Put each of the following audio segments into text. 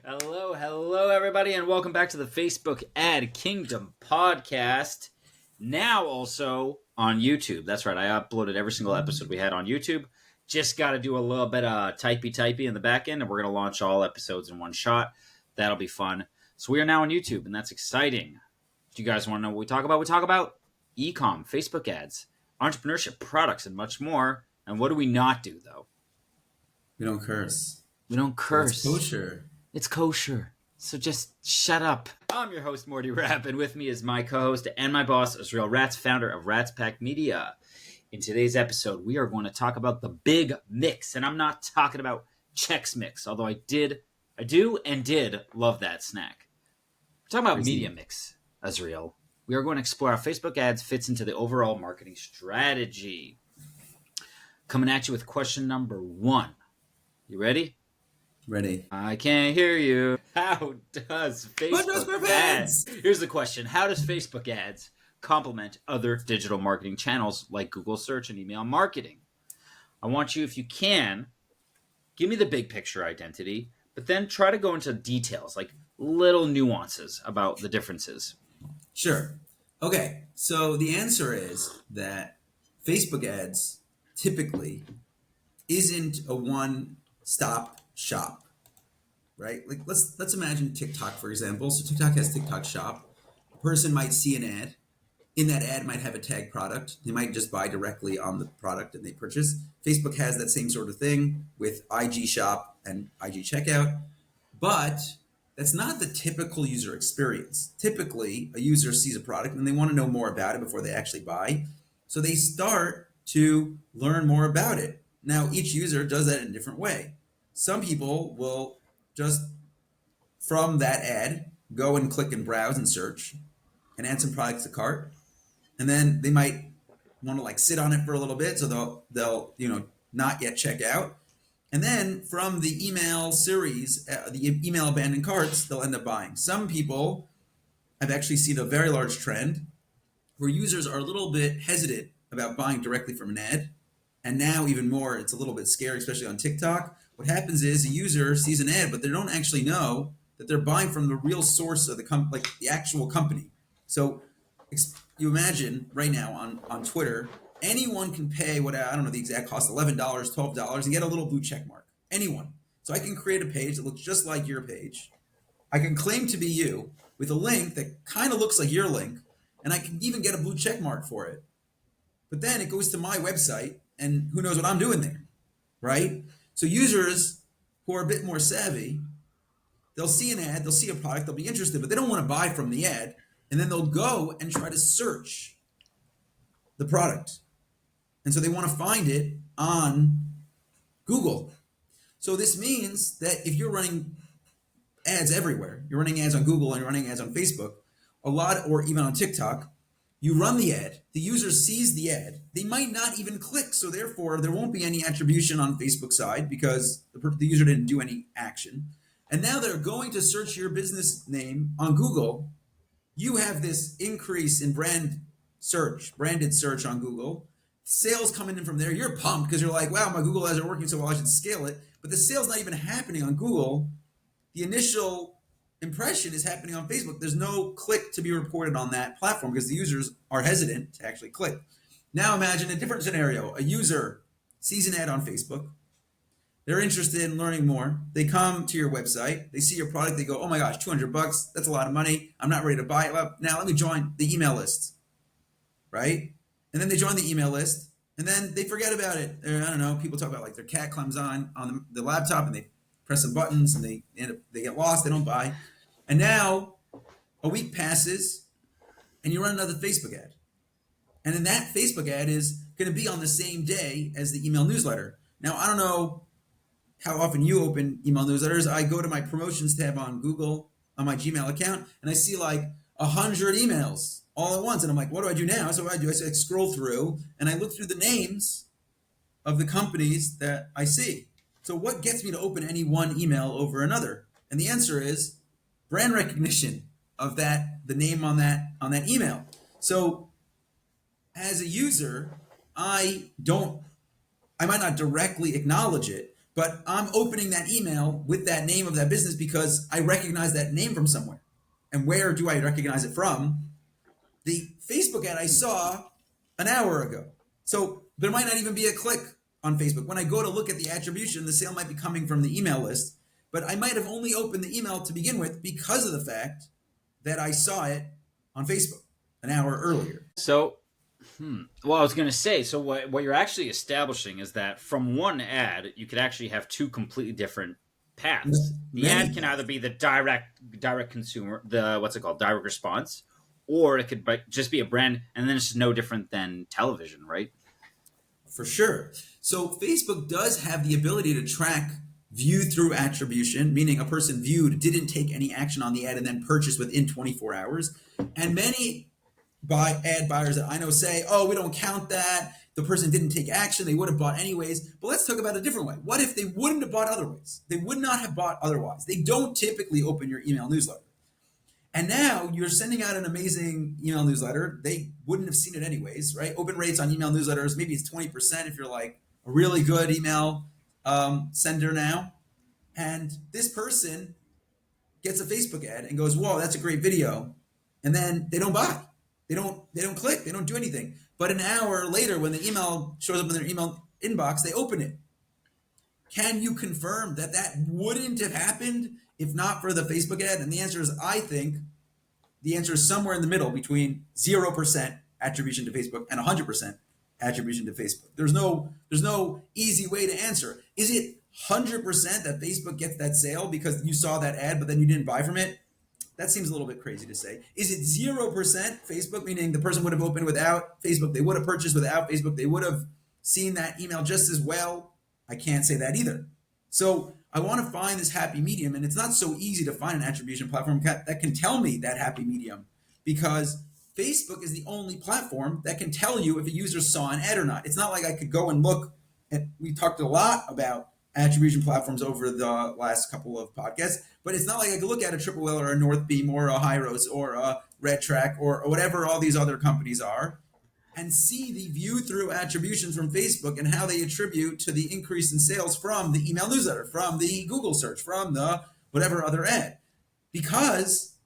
Hello, everybody, and welcome back to the Facebook Ad Kingdom podcast. Now also on YouTube. That's right, I uploaded every single episode we had on YouTube. Just got to do a little bit of typey in the back end, and we're going to launch all episodes in one shot. That'll be fun. So we are now on YouTube, and that's exciting. Do you guys want to know what we talk about? We talk about e-com, Facebook ads, entrepreneurship, products, and much more. And what do we not do, though? We don't curse. We don't curse. So it's kosher. It's kosher. So just shut up. I'm your host, Morty Rapp, and with me is my co-host and my boss, Israel Ratz, founder of Ratz Pack Media. In today's episode, we are going to talk about the big mix, and I'm not talking about Chex Mix, although I do love that snack. We're talking about Media Mix, Israel. We are going to explore how Facebook ads fits into the overall marketing strategy. Coming at you with question number 1. You ready? Ready. I can't hear you. How does Facebook ads? Here's the question. How does Facebook ads complement other digital marketing channels like Google search and email marketing? I want you, if you can, give me the big picture identity, but then try to go into details, like little nuances about the differences. Sure. Okay. So the answer is that Facebook ads typically isn't a one-stop shop, right? Like let's imagine TikTok, for example. So TikTok has TikTok Shop. A person might see an ad. In that ad might have a tag product. They might just buy directly on the product and they purchase. Facebook has that same sort of thing with IG Shop and IG Checkout, but that's not the typical user experience. Typically, a user sees a product and they want to know more about it before they actually buy. So they start to learn more about it. Now, each user does that in a different way. Some people will just, from that ad, go and click and browse and search and add some products to cart. And then they might want to sit on it for a little bit. So they'll not yet check out. And then from the email series, the email abandoned carts, they'll end up buying. Some people have actually seen a very large trend where users are a little bit hesitant about buying directly from an ad. And now even more, it's a little bit scary, especially on TikTok. What happens is a user sees an ad, but they don't actually know that they're buying from the real source of the actual company. So you imagine right now on Twitter, anyone can pay I don't know the exact cost, $11, $12, and get a little blue check mark. Anyone. So I can create a page that looks just like your page. I can claim to be you with a link that kind of looks like your link, and I can even get a blue check mark for it. But then it goes to my website, and who knows what I'm doing there, right? So users who are a bit more savvy, they'll see an ad, they'll see a product, they'll be interested, but they don't want to buy from the ad, and then they'll go and try to search the product. And so they want to find it on Google. So this means that if you're running ads everywhere, you're running ads on Google and you're running ads on Facebook, or even on TikTok, you run the ad, the user sees the ad, they might not even click, so therefore there won't be any attribution on Facebook side because the user didn't do any action. And now they're going to search your business name on Google. You have this increase in branded search on Google. Sales coming in from there. You're pumped because you're like, wow, my Google ads are working so well, I should scale it. But the sale's not even happening on Google. The initial impression is happening on Facebook. There's no click to be reported on that platform because the users are hesitant to actually click. Now imagine a different scenario. A user sees an ad on Facebook. They're interested in learning more. They come to your website. They see your product. They go, oh my gosh, $200. That's a lot of money. I'm not ready to buy it. Now let me join the email list, right? And then they join the email list, and then they forget about it. I don't know. People talk about their cat climbs on the laptop, and they press some buttons, and they get lost. They don't buy. And now a week passes, and you run another Facebook ad. And then that Facebook ad is going to be on the same day as the email newsletter. Now, I don't know how often you open email newsletters. I go to my promotions tab on Google, on my Gmail account, and I see 100 emails all at once. And I'm like, what do I do now? So what I do, I scroll through and I look through the names of the companies that I see. So what gets me to open any one email over another? And the answer is brand recognition of the name on that email. So as a user, I might not directly acknowledge it, but I'm opening that email with that name of that business because I recognize that name from somewhere. And where do I recognize it from? The Facebook ad I saw an hour ago. So there might not even be a click on Facebook. When I go to look at the attribution, the sale might be coming from the email list, but I might have only opened the email to begin with because of the fact that I saw it on Facebook an hour earlier. So, well, I was going to say, so what you're actually establishing is that from one ad, you could actually have two completely different paths. The ad can either be the direct consumer, the direct response, or it could just be a brand, and then it's no different than television, right? For sure. So Facebook does have the ability to track view through attribution, meaning a person viewed, didn't take any action on the ad, and then purchased within 24 hours. And many ad buyers that I know say, oh, we don't count that. The person didn't take action. They would have bought anyways. But let's talk about a different way. What if they wouldn't have bought otherwise? They would not have bought otherwise. They don't typically open your email newsletter. And now you're sending out an amazing email newsletter. They wouldn't have seen it anyways, right? Open rates on email newsletters, maybe it's 20% if you're like a really good email sender now. And this person gets a Facebook ad and goes, whoa, that's a great video. And then they don't buy. They don't click. They don't do anything. But an hour later, when the email shows up in their email inbox, they open it. Can you confirm that that wouldn't have happened if not for the Facebook ad? And the answer is, I think the answer is somewhere in the middle between 0% attribution to Facebook and 100% attribution to Facebook. There's no easy way to answer. Is it 100% that Facebook gets that sale because you saw that ad, but then you didn't buy from it? That seems a little bit crazy to say. Is it 0% Facebook, meaning the person would have opened without Facebook, they would have purchased without Facebook, they would have seen that email just as well? I can't say that either. So I want to find this happy medium, and it's not so easy to find an attribution platform that can tell me that happy medium, because Facebook is the only platform that can tell you if a user saw an ad or not. It's not like I could go and look, and we talked a lot about attribution platforms over the last couple of podcasts, but it's not like I could look at a Triple Whale or a Northbeam or a Hyros or a RedTrack or whatever all these other companies are and see the view through attributions from Facebook and how they attribute to the increase in sales from the email newsletter, from the Google search, from the whatever other ad. Because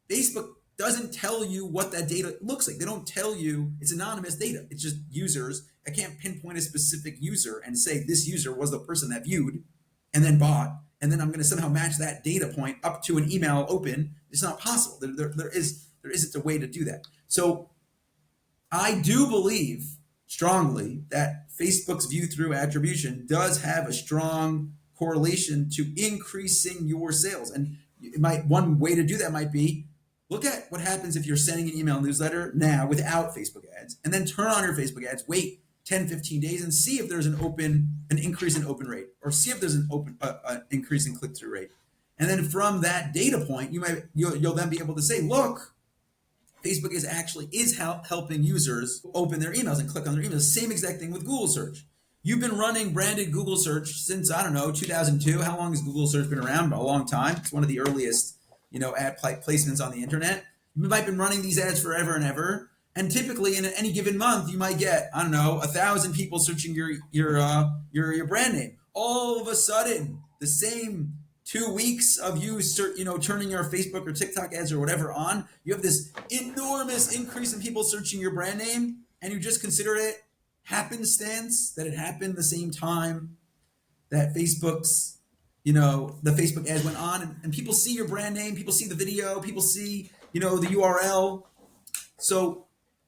Facebook doesn't tell you what that data looks like. They don't tell you, it's anonymous data. It's just users. I can't pinpoint a specific user and say this user was the person that viewed and then bought, and then I'm going to somehow match that data point up to an email open. It's not possible. There isn't a way to do that. So I do believe strongly that Facebook's view through attribution does have a strong correlation to increasing your sales. And one way to do that might be, look at what happens if you're sending an email newsletter now without Facebook ads, and then turn on your Facebook ads, wait 10, 15 days and see if there's an increase in open rate, or see if there's an increase in click-through rate. And then from that data point, you'll then be able to say, look, Facebook is helping users open their emails and click on their emails. Same exact thing with Google search. You've been running branded Google search since, 2002. How long has Google search been around? A long time. It's one of the earliest, ad placements on the internet. You might have been running these ads forever and ever. And typically in any given month, you might get, 1,000 people searching your brand name. All of a sudden, the same 2 weeks of you turning your Facebook or TikTok ads or whatever on, you have this enormous increase in people searching your brand name, and you just consider it happenstance that it happened the same time that Facebook's, the Facebook ads went on, and people see your brand name, people see the video, people see, the URL. So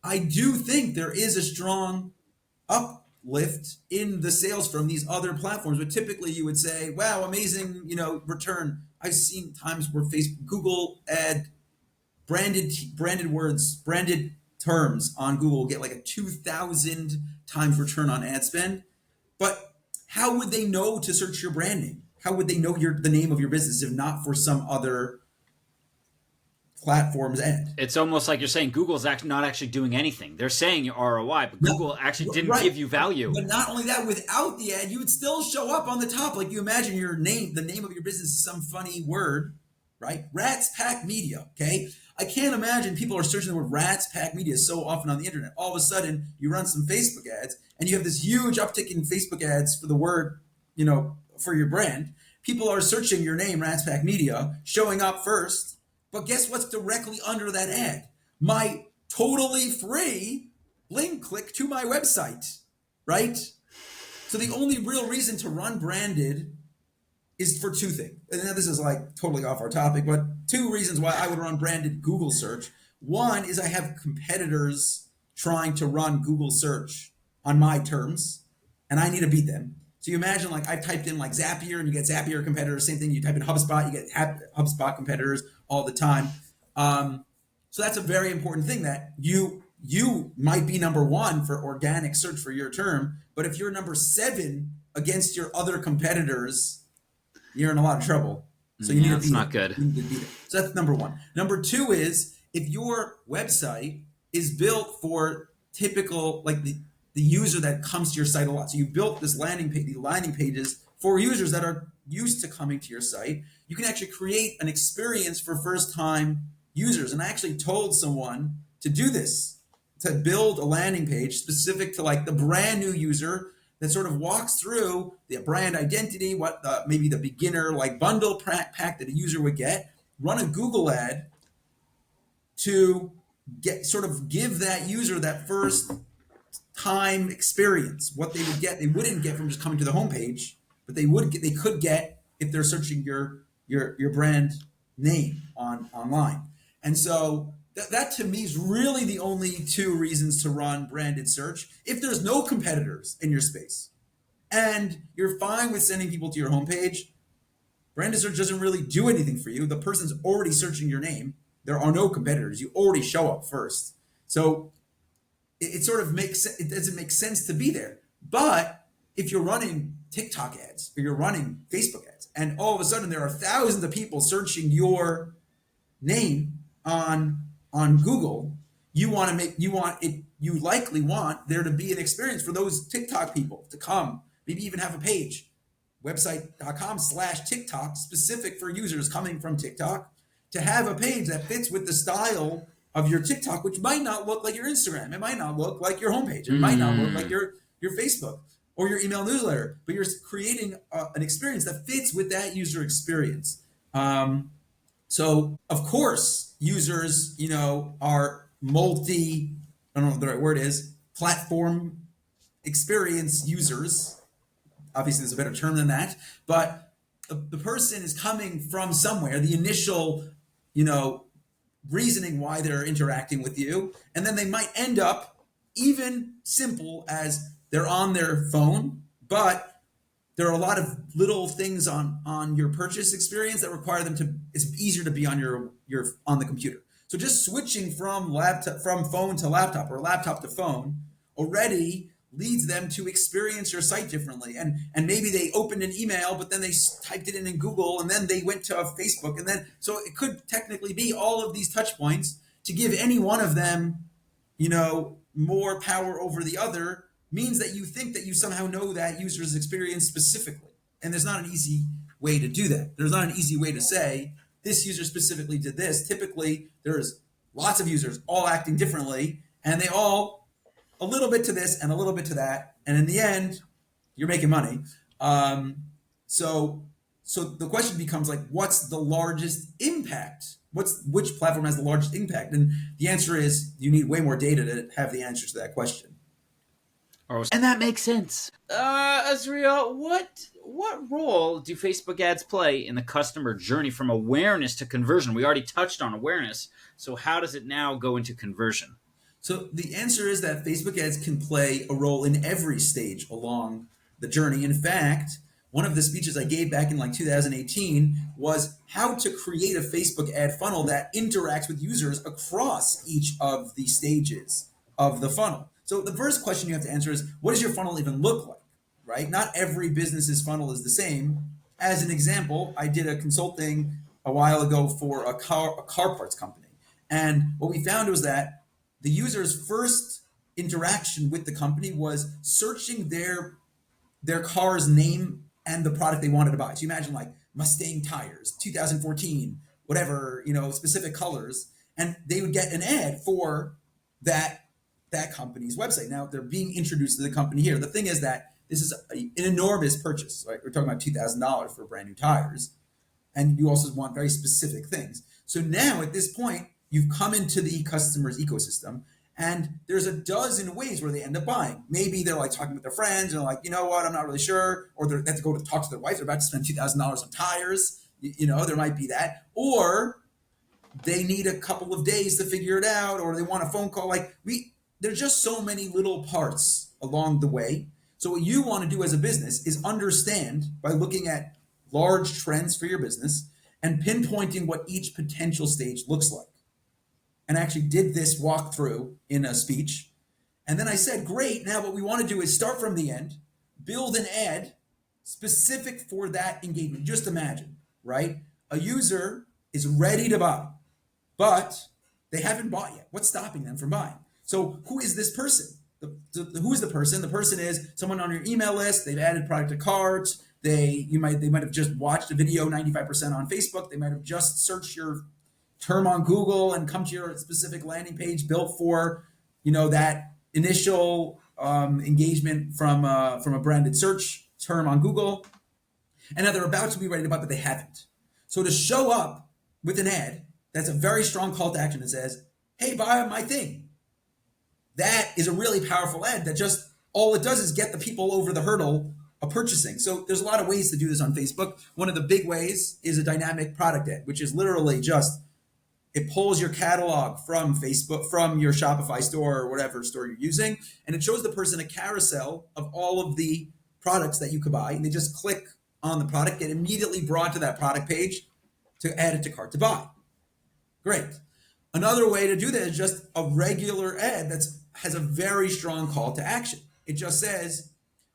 I do think there is a strong uplift in the sales from these other platforms, but typically you would say, wow, amazing, return. I've seen times where Google ad branded words, branded terms on Google get like a 2,000 times return on ad spend. But how would they know to search your brand name? How would they know the name of your business if not for some other platform's ad? It's almost like you're saying Google's not actually doing anything. They're saying your ROI, but Google actually didn't give you value. But not only that, without the ad, you would still show up on the top. Like you imagine the name of your business is some funny word, right? Rats Pack Media, okay? I can't imagine people are searching the word Rats Pack Media so often on the internet. All of a sudden, you run some Facebook ads, and you have this huge uptick in Facebook ads for the word, for your brand. People are searching your name, Rats Pack Media, showing up first. But guess what's directly under that ad? My totally free link click to my website, right? So the only real reason to run branded is for two things. And now this is like totally off our topic, but two reasons why I would run branded Google search. One is I have competitors trying to run Google search on my terms, and I need to beat them. So you imagine like I've typed in like Zapier and you get Zapier competitors. Same thing, you type in HubSpot, you get HubSpot competitors all the time. So that's a very important thing, that you might be number one for organic search for your term, but if you're number 7 against your other competitors, you're in a lot of trouble. So you need to be not good. You need to beat it. So that's number 1. Number 2 is if your website is built for typical, like the user that comes to your site a lot. So you built this landing pages for users that are used to coming to your site. You can actually create an experience for first-time users. And I actually told someone to do this, to build a landing page specific to like the brand new user that sort of walks through the brand identity, what maybe the beginner like bundle pack that a user would get, run a Google ad to give that user that first time experience, what they would get, they wouldn't get from just coming to the homepage, but they could get if they're searching your brand name online. And so that to me is really the only 2 reasons to run branded search. If there's no competitors in your space and you're fine with sending people to your homepage, branded search doesn't really do anything for you. The person's already searching your name. There are no competitors. You already show up first. So it sort of it doesn't make sense to be there. But if you're running TikTok ads or you're running Facebook ads, and all of a sudden there are thousands of people searching your name on Google, you likely want there to be an experience for those TikTok people to come, maybe even have a page, website.com/TikTok, specific for users coming from TikTok, to have a page that fits with the style of your TikTok, which might not look like your Instagram. It might not look like your homepage. It might not look like your Facebook or your email newsletter, but you're creating an experience that fits with that user experience. So of course, users, are I don't know what the right word is, platform experience users. Obviously, there's a better term than that, but the person is coming from somewhere, the initial, reasoning why they're interacting with you. And then they might end up even simple as they're on their phone, but there are a lot of little things on your purchase experience that require them it's easier to be on on the computer. So just switching from phone to laptop or laptop to phone already leads them to experience your site differently. And maybe they opened an email, but then they typed it in Google, and then they went to Facebook. And then, so it could technically be all of these touch points. To give any one of them, more power over the other means that you think that you somehow know that user's experience specifically. And there's not an easy way to do that. There's not an easy way to say, this user specifically did this. Typically, there's lots of users all acting differently, and they all a little bit to this and a little bit to that, and in the end, you're making money. So the question becomes like, what's the largest impact? Which platform has the largest impact? And the answer is you need way more data to have the answer to that question. And that makes sense. Azriel, what role do Facebook ads play in the customer journey from awareness to conversion? We already touched on awareness, so how does it now go into conversion? So the answer is that Facebook ads can play a role in every stage along the journey. In fact, one of the speeches I gave back in 2018 was how to create a Facebook ad funnel that interacts with users across each of the stages of the funnel. So the first question you have to answer is, what does your funnel even look like, right? Not every business's funnel is the same. As an example, I did a consulting a while ago for a car parts company. And what we found was that the user's first interaction with the company was searching their car's name and the product they wanted to buy. So you imagine like Mustang tires, 2014, whatever, specific colors, and they would get an ad for that company's website. Now they're being introduced to the company here. The thing is that this is an enormous purchase, right? We're talking about $2,000 for brand new tires. And you also want very specific things. So now at this point, you've come into the customer's ecosystem, and there's a dozen ways where they end up buying. Maybe they're like talking with their friends and like, you know what, I'm not really sure. Or they have to go to talk to their wife. They're about to spend $2,000 on tires. There might be that. Or they need a couple of days to figure it out, or they want a phone call. There's just so many little parts along the way. So what you want to do as a business is understand by looking at large trends for your business and pinpointing what each potential stage looks like. And I actually did this walkthrough in a speech. And then I said, great, now what we want to do is start from the end, build an ad specific for that engagement. Just imagine, right? A user is ready to buy, but they haven't bought yet. What's stopping them from buying? So who is this person? Who is the person? The person is someone on your email list. They've added product to cart. They might have just watched a video 95% on Facebook. They might have just searched your term on Google and come to your specific landing page built for, that initial engagement from a branded search term on Google. And now they're about to be ready to buy, but they haven't. So to show up with an ad that's a very strong call to action that says, hey, buy my thing. That is a really powerful ad that just all it does is get the people over the hurdle of purchasing. So there's a lot of ways to do this on Facebook. One of the big ways is a dynamic product ad, which is literally just it pulls your catalog from Facebook, from your Shopify store or whatever store you're using, and it shows the person a carousel of all of the products that you could buy, and they just click on the product, get immediately brought to that product page to add it to cart to buy. Great. Another way to do that is just a regular ad that has a very strong call to action. It just says,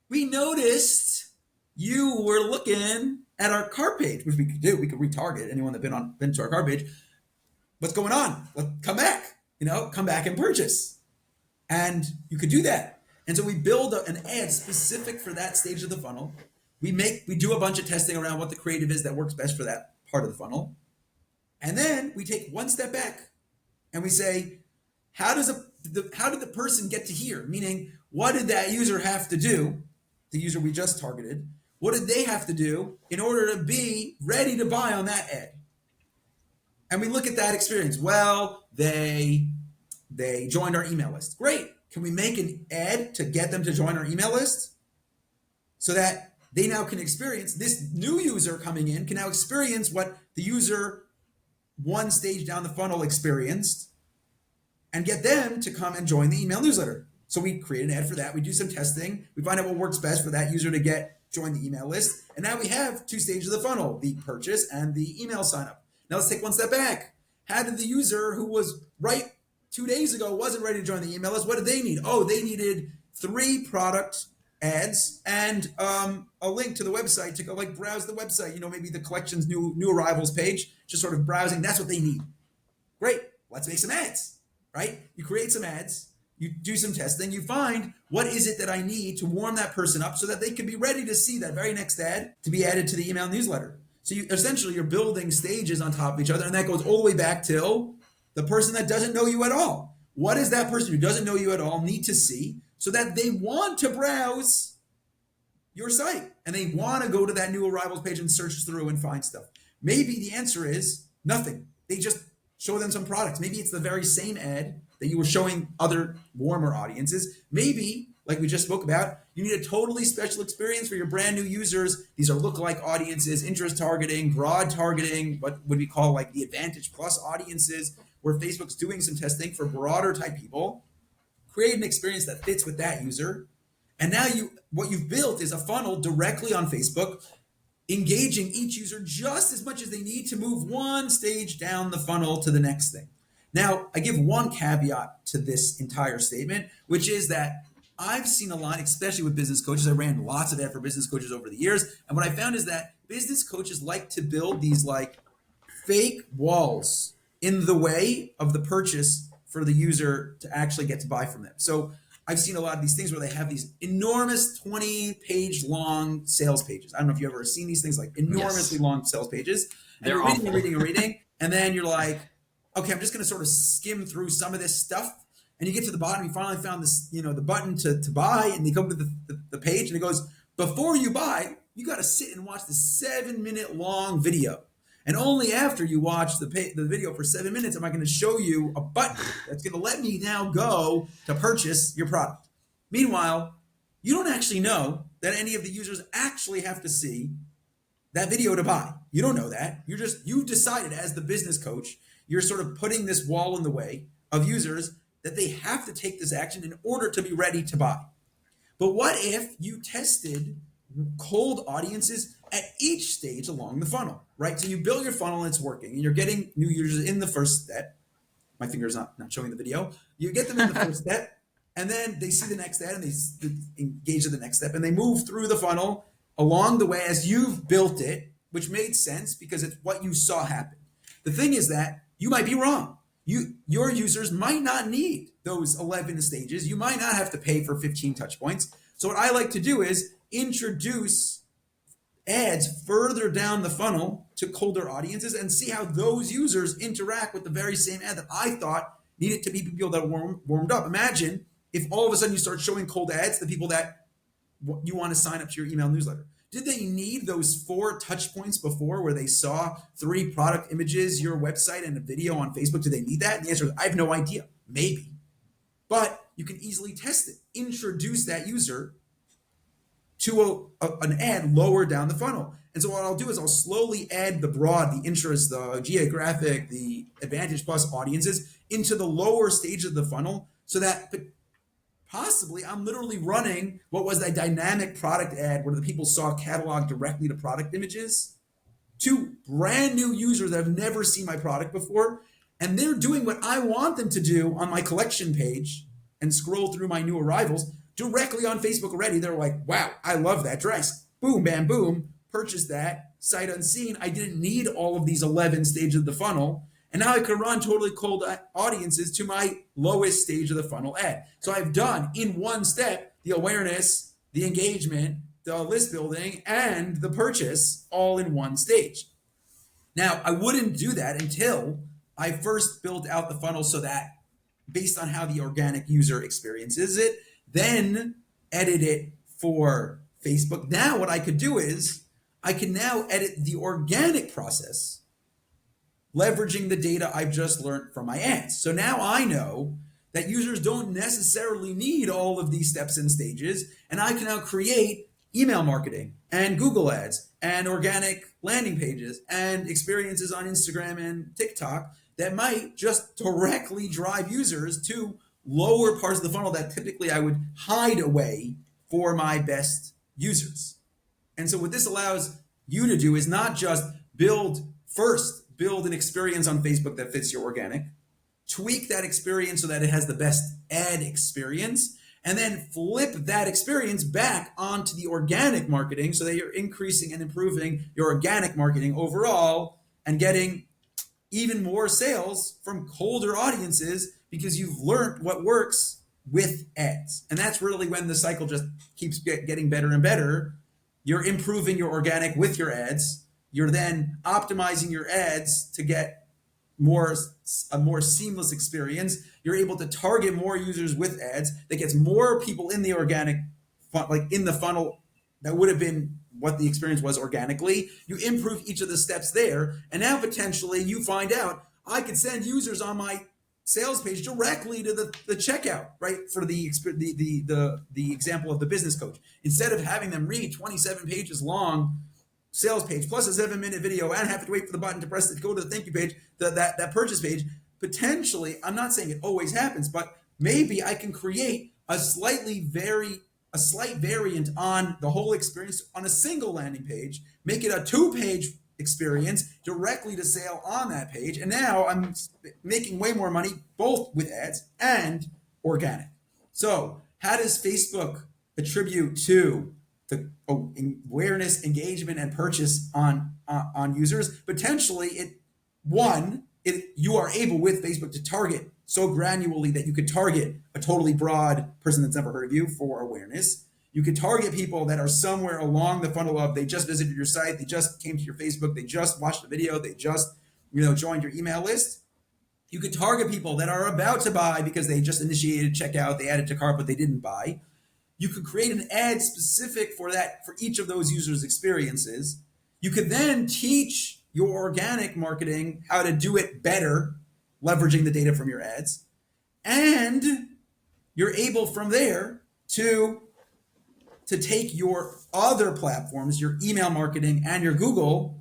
we noticed you were looking at our cart page, which we could do. We could retarget anyone that's been to our cart page. What's going on? Come back, come back and purchase. And you could do that. And so we build an ad specific for that stage of the funnel. We do a bunch of testing around what the creative is that works best for that part of the funnel. And then we take one step back and we say, how did the person get to here? Meaning, what did that user have to do, the user we just targeted? What did they have to do in order to be ready to buy on that ad? And we look at that experience. Well, they joined our email list. Great. Can we make an ad to get them to join our email list so that they now can experience, this new user coming in can now experience what the user one stage down the funnel experienced and get them to come and join the email newsletter. So we create an ad for that. We do some testing. We find out what works best for that user to join the email list. And now we have two stages of the funnel, the purchase and the email sign up. Now let's take one step back. How did the user who was right 2 days ago wasn't ready to join the email list? What did they need? Oh, they needed 3 product ads and a link to the website to go browse the website. Maybe the collection's new arrivals page, just sort of browsing. That's what they need. Great. Let's make some ads, right? You create some ads. You do some testing. You find what is it that I need to warm that person up so that they can be ready to see that very next ad to be added to the email newsletter. So you're building stages on top of each other, and that goes all the way back till the person that doesn't know you at all. What does that person who doesn't know you at all need to see so that they want to browse your site and they want to go to that new arrivals page and search through and find stuff? Maybe the answer is nothing. They just show them some products. Maybe it's the very same ad that you were showing other warmer audiences. Maybe, like we just spoke about, you need a totally special experience for your brand new users. These are lookalike audiences, interest targeting, broad targeting, what would we call the Advantage Plus audiences, where Facebook's doing some testing for broader type people. Create an experience that fits with that user. And now what you've built is a funnel directly on Facebook, engaging each user just as much as they need to move one stage down the funnel to the next thing. Now, I give one caveat to this entire statement, which is that I've seen a lot, especially with business coaches. I ran lots of ads for business coaches over the years. And what I found is that business coaches like to build these fake walls in the way of the purchase for the user to actually get to buy from them. So I've seen a lot of these things where they have these enormous 20-page long sales pages. I don't know if you've ever seen these things, enormously long sales pages. And They're you're reading and reading. And then you're like, okay, I'm just going to sort of skim through some of this stuff. and you get to the bottom, you finally found this, the button to buy, and you come to the page, and it goes, before you buy, you got to sit and watch the 7-minute long video. And only after you watch the video for 7 minutes am I going to show you a button that's going to let me now go to purchase your product. Meanwhile, you don't actually know that any of the users actually have to see that video to buy. You don't know that. You decided as the business coach, you're sort of putting this wall in the way of users that they have to take this action in order to be ready to buy. But what if you tested cold audiences at each stage along the funnel, right? So you build your funnel and it's working, and you're getting new users in the first step. My finger's not showing the video. You get them in the first step, and then they see the next step, and they engage in the next step, and they move through the funnel along the way as you've built it, which made sense because it's what you saw happen. The thing is that you might be wrong. Your users might not need those 11 stages. You might not have to pay for 15 touch points. So what I like to do is introduce ads further down the funnel to colder audiences and see how those users interact with the very same ad that I thought needed to be people that warmed up. Imagine if all of a sudden you start showing cold ads to people that you want to sign up to your email newsletter. Did they need those 4 touch points before where they saw 3 product images, your website, and a video on Facebook? Do they need that? And the answer is, I have no idea. Maybe. But you can easily test it. Introduce that user to an ad lower down the funnel. And so what I'll do is I'll slowly add the broad, the interest, the geographic, the Advantage Plus audiences into the lower stage of the funnel so that possibly I'm literally running what was that dynamic product ad where the people saw catalog directly to product images to brand new users that have never seen my product before. And they're doing what I want them to do on my collection page and scroll through my new arrivals directly on Facebook already. They're like, wow, I love that dress. Boom, bam, boom. Purchased that sight unseen. I didn't need all of these 11 stages of the funnel. And now I could run totally cold audiences to my lowest stage of the funnel ad. So I've done in one step the awareness, the engagement, the list building, and the purchase all in one stage. Now, I wouldn't do that until I first built out the funnel so that based on how the organic user experiences it, then edit it for Facebook. Now what I could do is I can now edit the organic process leveraging the data I've just learned from my ads. So now I know that users don't necessarily need all of these steps and stages, and I can now create email marketing and Google ads and organic landing pages and experiences on Instagram and TikTok that might just directly drive users to lower parts of the funnel that typically I would hide away for my best users. And so what this allows you to do is not just build an experience on Facebook that fits your organic, tweak that experience so that it has the best ad experience, and then flip that experience back onto the organic marketing so that you're increasing and improving your organic marketing overall and getting even more sales from colder audiences because you've learned what works with ads. And that's really when the cycle just keeps getting better and better. You're improving your organic with your ads. You're then optimizing your ads to get a more seamless experience. You're able to target more users with ads that gets more people in the organic, like in the funnel that would have been what the experience was organically. You improve each of the steps there. And now potentially you find out I could send users on my sales page directly to the checkout, right? For the example of the business coach. Instead of having them read 27 pages long sales page plus a 7-minute video and have to wait for the button to press it to go to the thank you page, that purchase page, potentially, I'm not saying it always happens, but maybe I can create a slight variant on the whole experience on a single landing page, make it a 2-page experience directly to sale on that page. And now I'm making way more money, both with ads and organic. So how does Facebook attribute to the awareness, engagement, and purchase on users? Potentially, you are able with Facebook to target so granularly that you could target a totally broad person that's never heard of you for awareness. You could target people that are somewhere along the funnel of they just visited your site, they just came to your Facebook, they just watched the video, they just joined your email list. You could target people that are about to buy because they just initiated checkout, they added to cart, but they didn't buy. You could create an ad specific for that, for each of those users' experiences. You could then teach your organic marketing how to do it better, leveraging the data from your ads. And you're able from there to take your other platforms, your email marketing and your Google,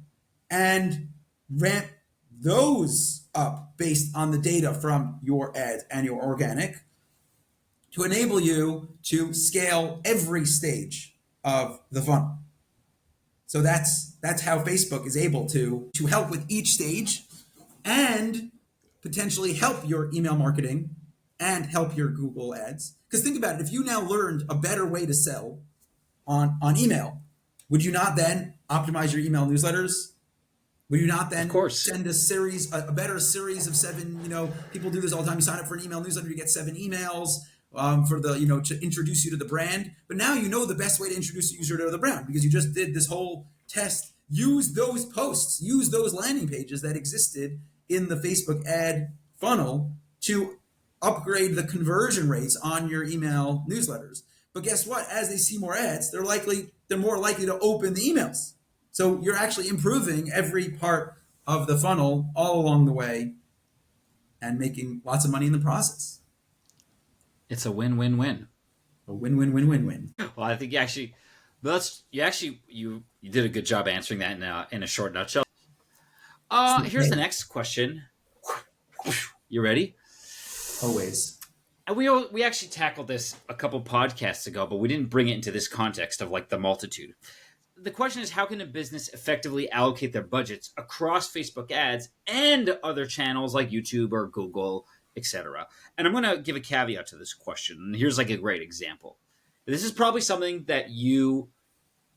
and ramp those up based on the data from your ads and your organic to enable you to scale every stage of the funnel. So that's how Facebook is able to help with each stage and potentially help your email marketing and help your Google ads. Because think about it, if you now learned a better way to sell on email, would you not then optimize your email newsletters? Would you not then send a better series of 7, people do this all the time. You sign up for an email newsletter, you get 7 emails to introduce you to the brand. But now you know the best way to introduce a user to the brand because you just did this whole test. Use those posts, use those landing pages that existed in the Facebook ad funnel to upgrade the conversion rates on your email newsletters. But guess what? As they see more ads, they're more likely to open the emails. So you're actually improving every part of the funnel all along the way and making lots of money in the process. It's a win-win-win. A win-win-win-win-win. Well, I think you did a good job answering that in a short nutshell. Here's the next question. You ready? Always. And we actually tackled this a couple podcasts ago, but we didn't bring it into this context of like the multitude. The question is, how can a business effectively allocate their budgets across Facebook ads and other channels like YouTube or Google, etc.? And I'm going to give a caveat to this question. And here's like a great example. This is probably something that you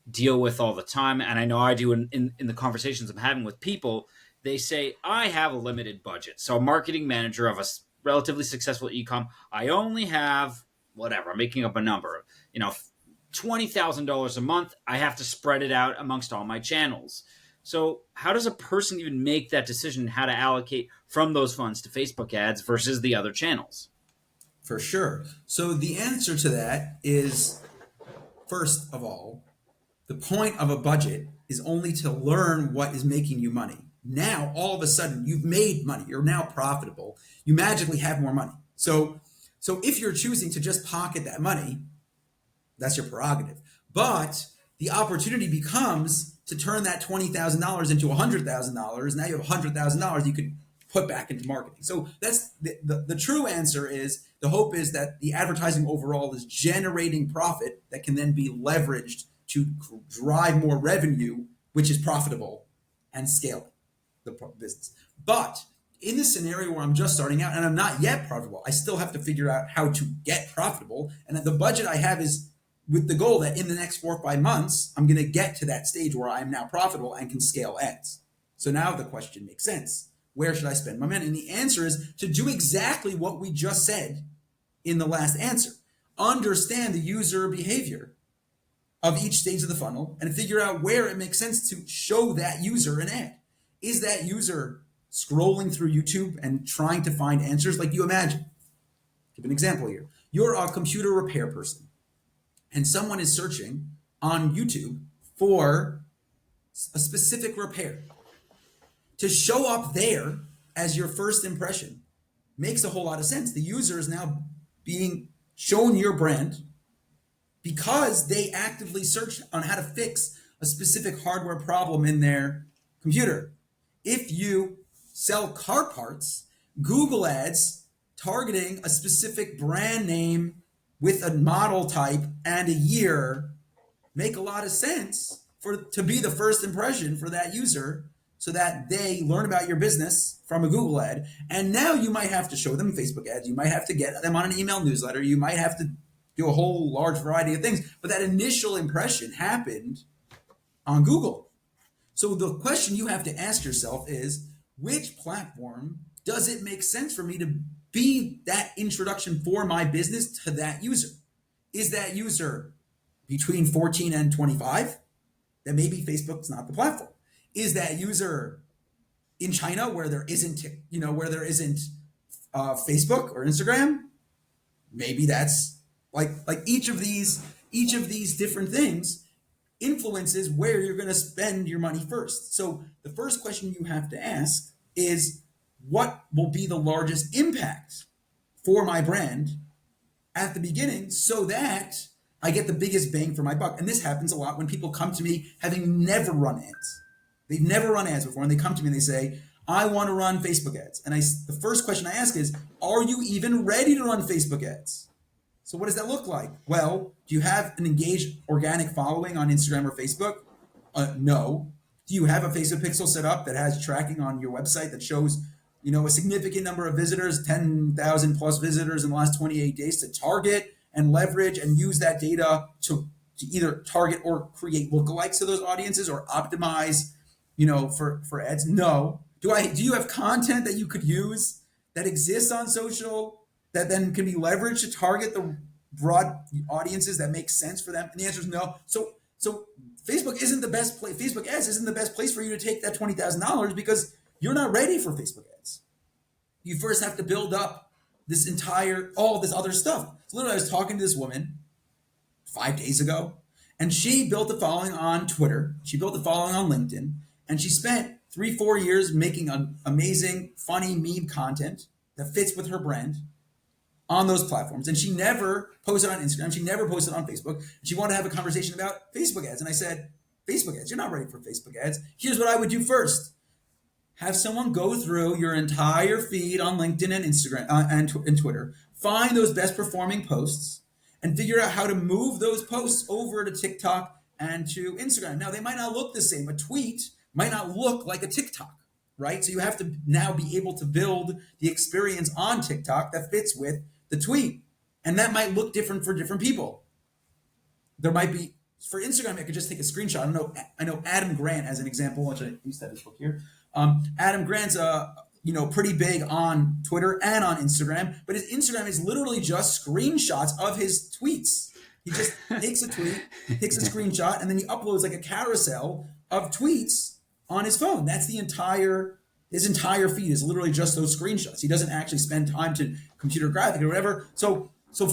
deal with all the time. And I know I do in the conversations I'm having with people. They say, I have a limited budget. So a marketing manager of a relatively successful e-com, I only have whatever, I'm making up a number, $20,000 a month. I have to spread it out amongst all my channels. So how does a person even make that decision how to allocate from those funds to Facebook ads versus the other channels? For sure. So the answer to that is, first of all, the point of a budget is only to learn what is making you money. Now, all of a sudden, you've made money. You're now profitable. You magically have more money. So if you're choosing to just pocket that money, that's your prerogative. But the opportunity becomes to turn that $20,000 into $100,000. Now you have $100,000 you could put back into marketing. So that's the true answer is the hope is that the advertising overall is generating profit that can then be leveraged to drive more revenue, which is profitable and scaling the business. But in this scenario where I'm just starting out and I'm not yet profitable, I still have to figure out how to get profitable. And the budget I have is with the goal that in the next 4 or 5 months, I'm going to get to that stage where I'm now profitable and can scale ads. So now the question makes sense. Where should I spend my money? And the answer is to do exactly what we just said in the last answer. Understand the user behavior of each stage of the funnel and figure out where it makes sense to show that user an ad. Is that user scrolling through YouTube and trying to find answers like you imagine? Give an example here. You're a computer repair person and someone is searching on YouTube for a specific repair. To show up there as your first impression makes a whole lot of sense. The user is now being shown your brand because they actively search on how to fix a specific hardware problem in their computer. If you sell car parts, Google ads targeting a specific brand name with a model type and a year make a lot of sense to be the first impression for that user so that they learn about your business from a Google ad. And now you might have to show them Facebook ads. You might have to get them on an email newsletter. You might have to do a whole large variety of things. But that initial impression happened on Google. So the question you have to ask yourself is, which platform does it make sense for me to be that introduction for my business to that user? Is that user between 14 and 25? Then maybe Facebook's not the platform. Is that user in China where there isn't Facebook or Instagram, maybe that's like each of these different things influences where you're going to spend your money first. So the first question you have to ask is, what will be the largest impact for my brand at the beginning so that I get the biggest bang for my buck? And this happens a lot when people come to me having never run ads. They've never run ads before, and they come to me and they say, I want to run Facebook ads. And the first question I ask is, are you even ready to run Facebook ads? So what does that look like? Well, do you have an engaged organic following on Instagram or Facebook? No. Do you have a Facebook pixel set up that has tracking on your website that shows, a significant number of visitors, 10,000 plus visitors in the last 28 days to target and leverage and use that data to either target or create lookalikes to those audiences or optimize, for ads? No. Do you have content that you could use that exists on social that then can be leveraged to target the broad audiences that make sense for them? And the answer is no. So Facebook isn't the best place. Facebook ads isn't the best place for you to take that $20,000 because you're not ready for Facebook ads. You first have to build up all this other stuff. So literally, I was talking to this woman 5 days ago, and she built a following on Twitter. She built a following on LinkedIn, and she spent 3-4 years making amazing, funny meme content that fits with her brand on those platforms. And she never posted on Instagram. She never posted on Facebook. She wanted to have a conversation about Facebook ads. And I said, Facebook ads, you're not ready for Facebook ads. Here's what I would do first. Have someone go through your entire feed on LinkedIn and Instagram and Twitter, find those best performing posts, and figure out how to move those posts over to TikTok and to Instagram. Now, they might not look the same. A tweet might not look like a TikTok, right? So you have to now be able to build the experience on TikTok that fits with the tweet. And that might look different for different people. There might be, for Instagram, I could just take a screenshot. I know Adam Grant, as an example, which I used to have this book here. Adam Grant's pretty big on Twitter and on Instagram, but his Instagram is literally just screenshots of his tweets. He just takes a tweet, takes a screenshot, and then he uploads like a carousel of tweets on his phone. That's his entire feed is literally just those screenshots. He doesn't actually spend time to computer graphic or whatever. So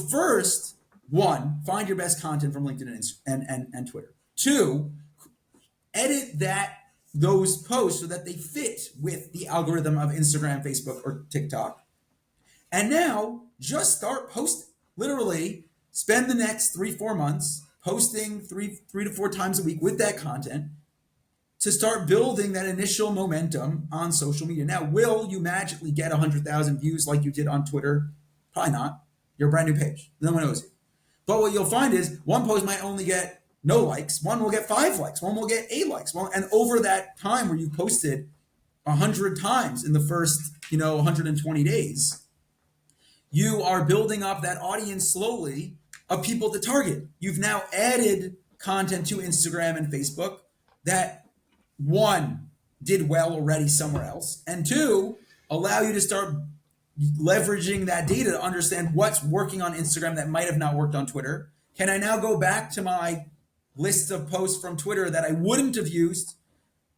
first, one, find your best content from LinkedIn and Twitter. Two, edit those posts so that they fit with the algorithm of Instagram, Facebook, or TikTok. And now just start posting. Literally spend the next 3-4 months posting three to four times a week with that content to start building that initial momentum on social media. Now, will you magically get 100,000 views like you did on Twitter? Probably not. You're a brand new page. No one knows you. But what you'll find is one post might only get no likes, one will get 5 likes, one will get 8 likes. And over that time where you posted 100 times in the first, 120 days, you are building up that audience slowly of people to target. You've now added content to Instagram and Facebook that, one, did well already somewhere else, and two, allow you to start leveraging that data to understand what's working on Instagram that might have not worked on Twitter. Can I now go back to my list of posts from Twitter that I wouldn't have used,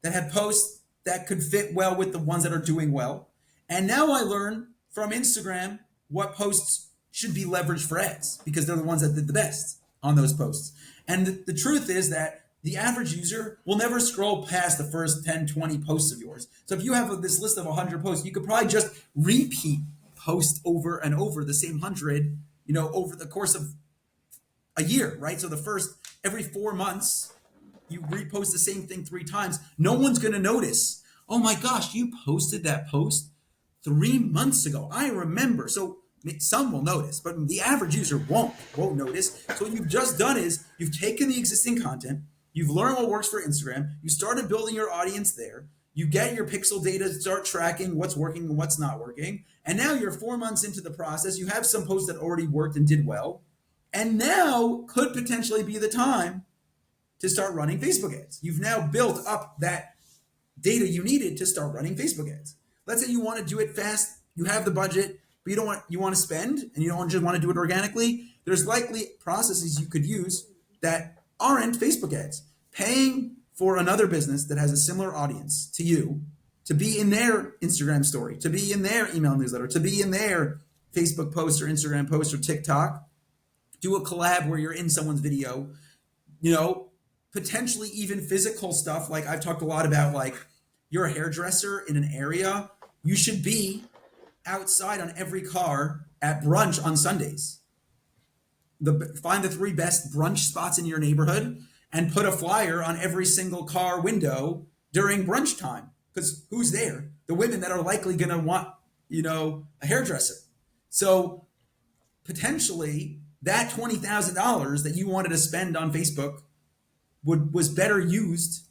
that had posts that could fit well with the ones that are doing well? And now I learn from Instagram what posts should be leveraged for ads because they're the ones that did the best on those posts. And the truth is that the average user will never scroll past the first 10, 20 posts of yours. So if you have this list of 100 posts, you could probably just repeat post over and over the same 100, over the course of a year, right? So every 4 months, you repost the same thing 3 times. No one's going to notice. Oh my gosh, you posted that post 3 months ago. I remember. So some will notice, but the average user won't notice. So what you've just done is you've taken the existing content, you've learned what works for Instagram, you started building your audience there, you get your pixel data to start tracking what's working and what's not working, and now you're 4 months into the process, you have some posts that already worked and did well, and now could potentially be the time to start running Facebook ads. You've now built up that data you needed to start running Facebook ads. Let's say you want to do it fast, you have the budget, but you want to spend and you don't just want to do it organically. There's likely processes you could use that aren't Facebook ads. Paying for another business that has a similar audience to you to be in their Instagram story, to be in their email newsletter, to be in their Facebook post or Instagram post or TikTok. Do a collab where you're in someone's video, potentially even physical stuff. Like I've talked a lot about, like you're a hairdresser in an area, you should be outside on every car at brunch on Sundays. Find the 3 best brunch spots in your neighborhood and put a flyer on every single car window during brunch time. Because who's there? The women that are likely going to want, a hairdresser. So potentially that $20,000 that you wanted to spend on Facebook was better used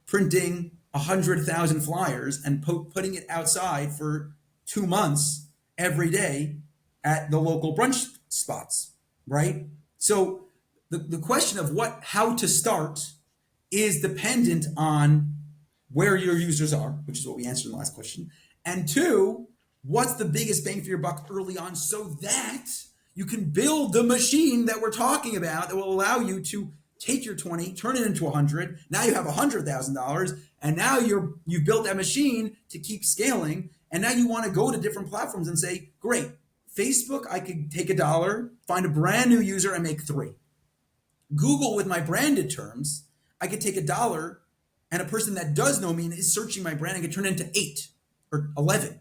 printing 100,000 flyers and putting it outside for 2 months every day at the local brunch spots, right? So the question of how to start is dependent on where your users are, which is what we answered in the last question. And 2, what's the biggest bang for your buck early on so that you can build the machine that we're talking about that will allow you to take your 20, turn it into 100. Now you have $100,000, and now you've built that machine to keep scaling. And now you want to go to different platforms and say, great, Facebook, I could take $1, find a brand new user and make 3. Google, with my branded terms, I could take $1 and a person that does know me and is searching my brand, I could turn it into 8 or 11.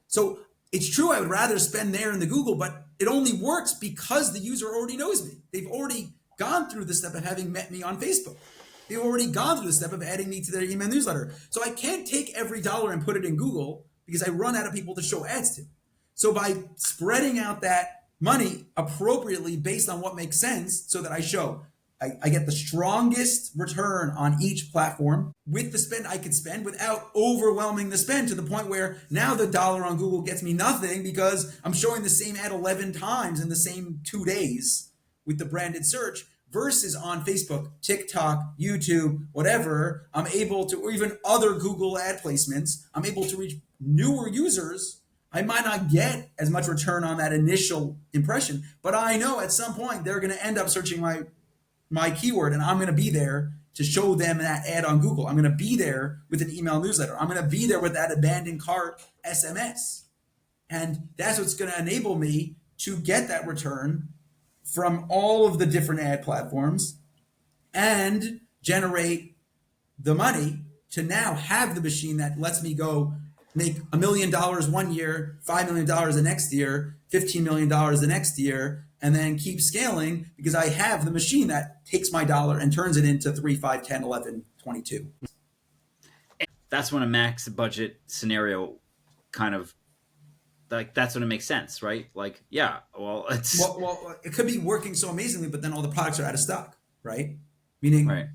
So it's true, I would rather spend there in the Google, but it only works because the user already knows me. They've already gone through the step of having met me on Facebook. They've already gone through the step of adding me to their email newsletter. So I can't take every $1 and put it in Google because I run out of people to show ads to. So by spreading out that money appropriately based on what makes sense so that I get the strongest return on each platform with the spend I could spend without overwhelming the spend to the point where now the $1 on Google gets me nothing because I'm showing the same ad 11 times in the same 2 days with the branded search, versus on Facebook, TikTok, YouTube, whatever, I'm able to, or even other Google ad placements, I'm able to reach newer users. I might not get as much return on that initial impression, but I know at some point they're going to end up searching my keyword, and I'm going to be there to show them that ad on Google. I'm going to be there with an email newsletter. I'm going to be there with that abandoned cart SMS. And that's what's going to enable me to get that return from all of the different ad platforms and generate the money to now have the machine that lets me go make $1 million 1 year, $5 million the next year, $15 million the next year, and then keep scaling because I have the machine that takes my dollar and turns it into 3, 5, 10, 11, 22. That's when a max budget scenario kind of, like, that's when it makes sense, right? Like, yeah, well, it could be working so amazingly, but then all the products are out of stock, right? Meaning, right.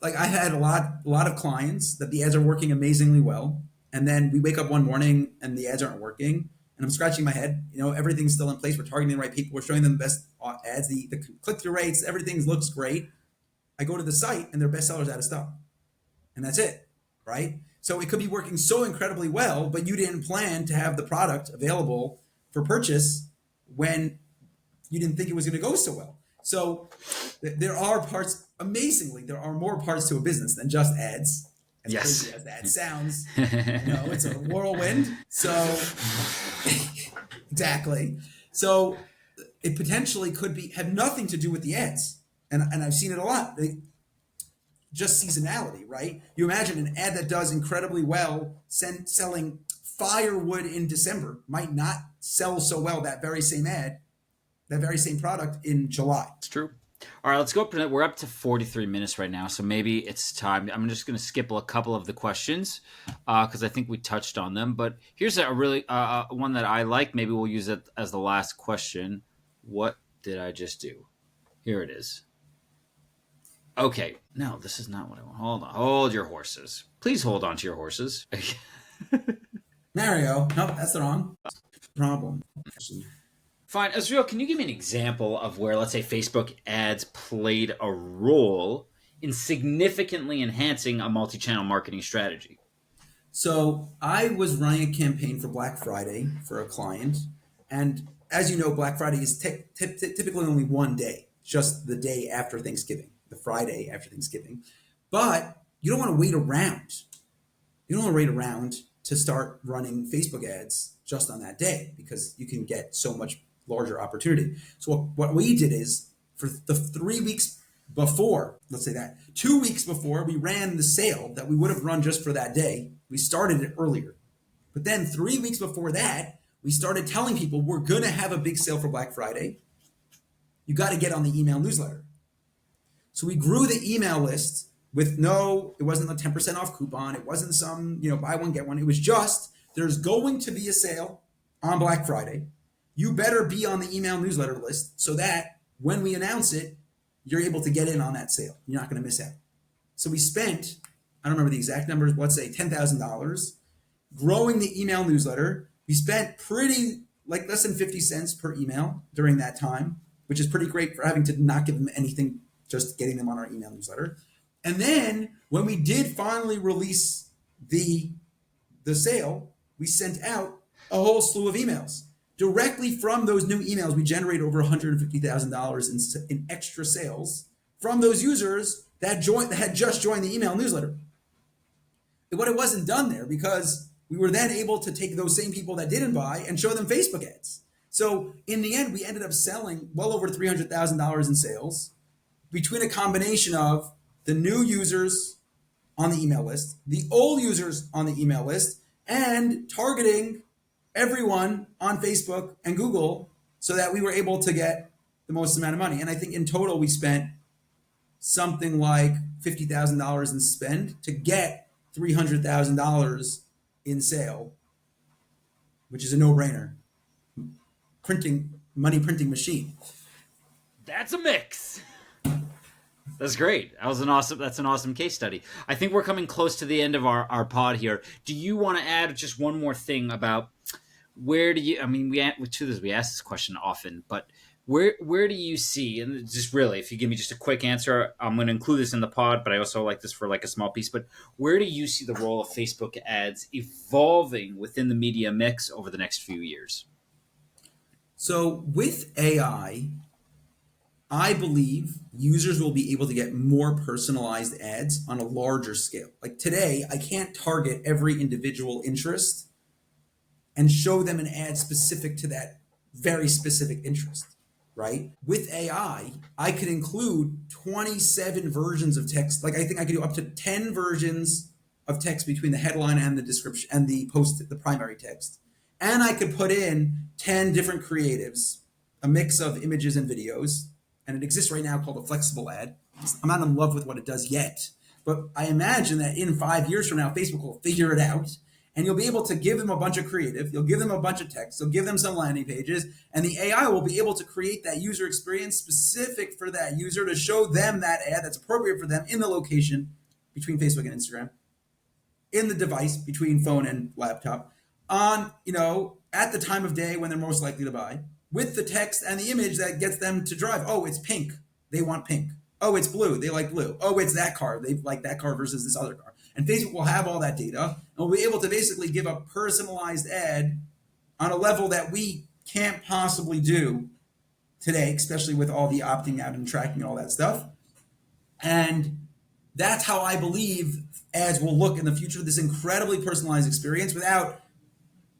Like I had a lot of clients that the ads are working amazingly well, and then we wake up one morning and the ads aren't working, and I'm scratching my head. Everything's still in place. We're targeting the right people. We're showing them the best ads. The click-through rates, everything looks great. I go to the site and their best sellers out of stock, and that's it, right? So it could be working so incredibly well, but you didn't plan to have the product available for purchase when you didn't think it was going to go so well. So there are amazingly, there are more parts to a business than just ads. As crazy as that sounds, it's a whirlwind. So exactly. So it potentially could have nothing to do with the ads. And I've seen it a lot. Just seasonality, right? You imagine an ad that does incredibly well selling firewood in December might not sell so well, that very same ad, that very same product in July. It's true. All right, let's go. We're up to 43 minutes right now, so maybe it's time. I'm just going to skip a couple of the questions because I think we touched on them. But here's a really one that I like. Maybe we'll use it as the last question. What did I just do? Here it is. Okay, no, this is not what I want. Hold on. Hold your horses. Please hold on to your horses. Mario. No, that's the wrong problem. Fine. Azriel, can you give me an example of where, let's say, Facebook ads played a role in significantly enhancing a multi-channel marketing strategy? So I was running a campaign for Black Friday for a client. And as you know, Black Friday is typically only one day, just the day after Thanksgiving. The Friday after Thanksgiving. But you don't want to wait around. You don't want to wait around to start running Facebook ads just on that day because you can get so much larger opportunity. So what we did is for the 3 weeks before, let's say that, 2 weeks before we ran the sale that we would have run just for that day, we started it earlier. But then 3 weeks before that, we started telling people we're going to have a big sale for Black Friday. You got to get on the email newsletter. So we grew the email list with it wasn't a 10% off coupon. It wasn't some, buy one, get one. It was just, there's going to be a sale on Black Friday. You better be on the email newsletter list so that when we announce it, you're able to get in on that sale. You're not going to miss out. So we spent, I don't remember the exact numbers, let's say $10,000 growing the email newsletter. We spent less than 50 cents per email during that time, which is pretty great for having to not give them anything, just getting them on our email newsletter. And then when we did finally release the sale, we sent out a whole slew of emails. Directly from those new emails, we generated over $150,000 in extra sales from those users that had just joined the email newsletter. But it wasn't done there because we were then able to take those same people that didn't buy and show them Facebook ads. So in the end, we ended up selling well over $300,000 in sales between a combination of the new users on the email list, the old users on the email list, and targeting everyone on Facebook and Google so that we were able to get the most amount of money. And I think in total, we spent something like $50,000 in spend to get $300,000 in sale, which is a no-brainer. Money printing machine. That's a mix. That's great. That's an awesome case study. I think we're coming close to the end of our pod here. Do you want to add just one more thing about where do you, we ask this question often, but where do you see, and just really, if you give me just a quick answer, I'm going to include this in the pod, but I also like this for like a small piece, but where do you see the role of Facebook ads evolving within the media mix over the next few years? So with AI, I believe users will be able to get more personalized ads on a larger scale. Like today, I can't target every individual interest and show them an ad specific to that very specific interest, right? With AI, I could include 27 versions of text. Like I think I could do up to 10 versions of text between the headline and the description and the primary text. And I could put in 10 different creatives, a mix of images and videos. And it exists right now called a flexible ad. I'm not in love with what it does yet, but I imagine that in 5 years from now, Facebook will figure it out and you'll be able to give them a bunch of creative, you'll give them a bunch of text, you'll give them some landing pages, and the AI will be able to create that user experience specific for that user to show them that ad that's appropriate for them in the location between Facebook and Instagram, in the device between phone and laptop, on, at the time of day when they're most likely to buy, with the text and the image that gets them to drive. Oh, it's pink. They want pink. Oh, it's blue. They like blue. Oh, it's that car. They like that car versus this other car. And Facebook will have all that data and will be able to basically give a personalized ad on a level that we can't possibly do today, especially with all the opting out and tracking and all that stuff. And that's how I believe ads will look in the future, this incredibly personalized experience without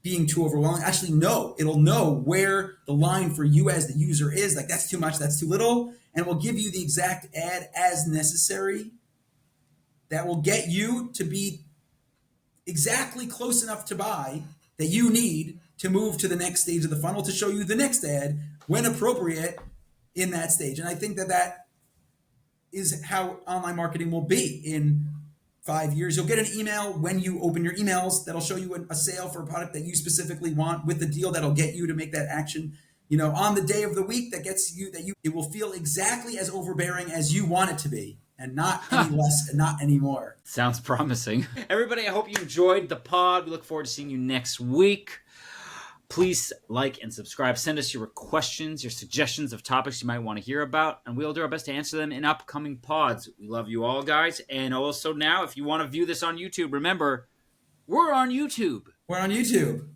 being too overwhelming. Actually, no, it'll know where the line for you as the user is. Like that's too much, that's too little. And it will give you the exact ad as necessary that will get you to be exactly close enough to buy that you need to move to the next stage of the funnel to show you the next ad when appropriate in that stage. And I think that is how online marketing will be in 5 years. You'll get an email when you open your emails that'll show you a sale for a product that you specifically want with the deal that'll get you to make that action, on the day of the week that gets you, it will feel exactly as overbearing as you want it to be and not any less and not any more. Sounds promising. Everybody, I hope you enjoyed the pod. We look forward to seeing you next week. Please like and subscribe. Send us your questions, your suggestions of topics you might want to hear about, and we'll do our best to answer them in upcoming pods. We love you all, guys. And also now, if you want to view this on YouTube, remember, we're on YouTube. We're on YouTube.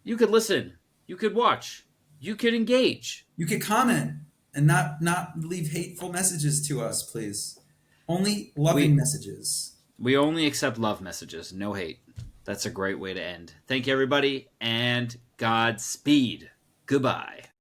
You could listen. You could watch. You could engage. You could comment and not leave hateful messages to us, please. Only loving messages. We only accept love messages. No hate. That's a great way to end. Thank you, everybody, and Godspeed. Goodbye.